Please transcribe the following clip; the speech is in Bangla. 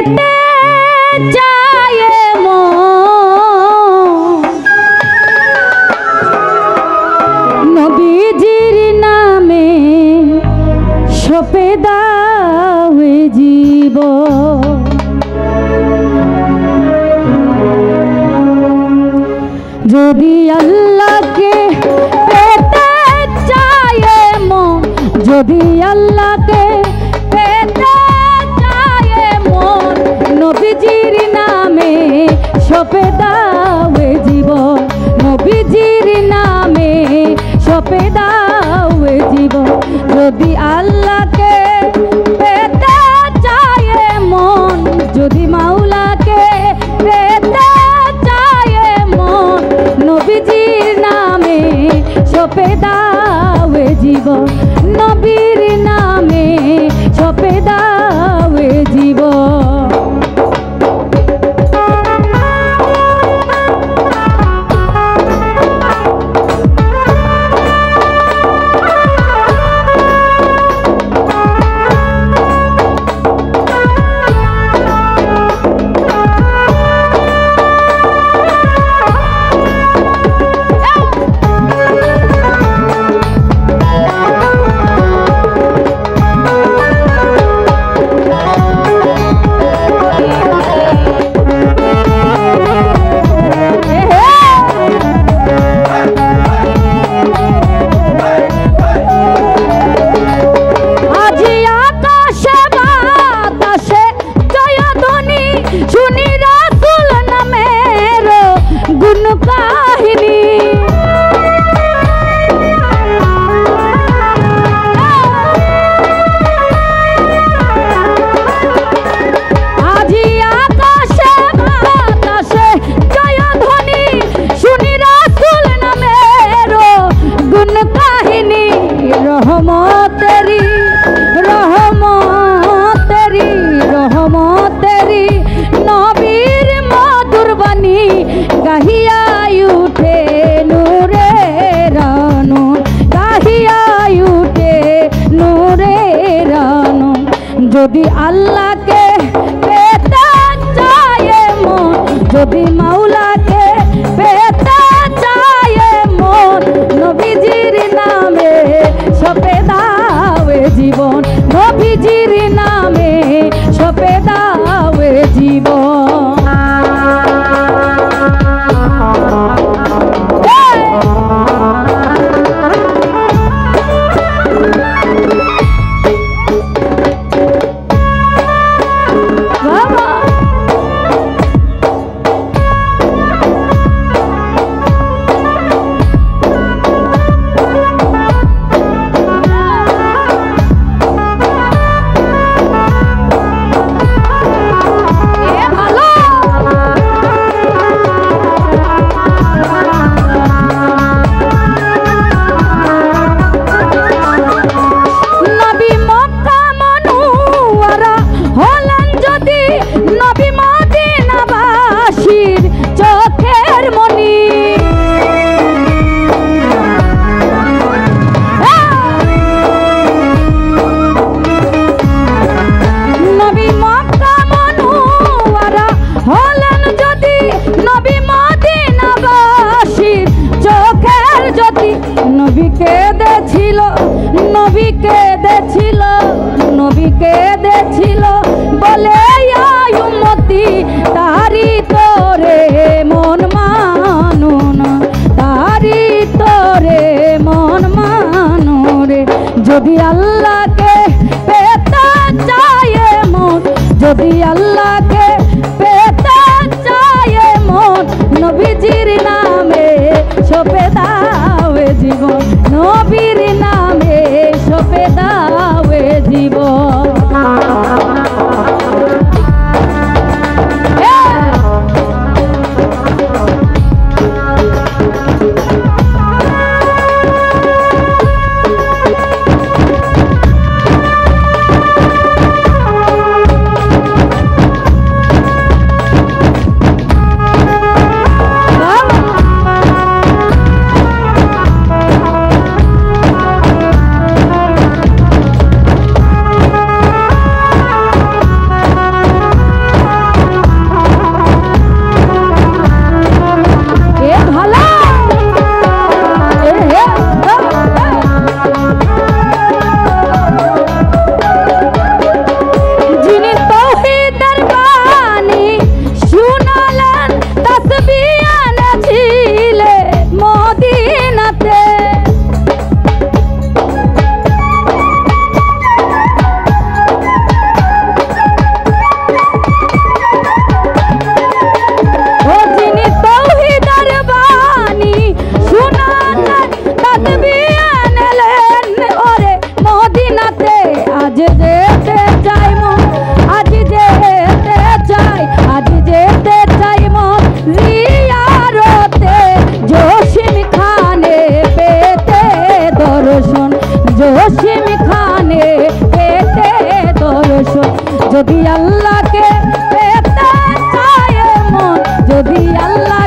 পেতে চায় নবীজির নামে সপে দাও জীব যদি আল্লাহকে পেতে চায় মন যদি আল্লাহকে পেতে চায় মন নবীজির নামে সপে দাও জীবন নবীজির নামে সপে দাও জীবন যদি আল্লাহকে পেতে চায় মন যদি মাওলাকে পেতে চায় মন নবীজির নামে সপে দাও জীবন নবীর নামে সপে দাও জীবন যদি আল্লাহকে পেতে চায় মন যদি মাওলাকে পেতে চায় মন নবীজির নামে সপে দাও জীবন নবীজির নামে সপে দাও জীবন নবীকে দেখছিল বলে উম্মতি তারি তোরে মন মানুন তারি তোরে মন মানুরে যদি আল্লাহকে পেতে চায় মন যদি আল্লাহকে পেতে চায় মন নবীজির নামে সপে দাও জীবন নবীর নামে সপে দাও জীবন আল্লাহকে পেতে চায় মন, যদি আল্লাহ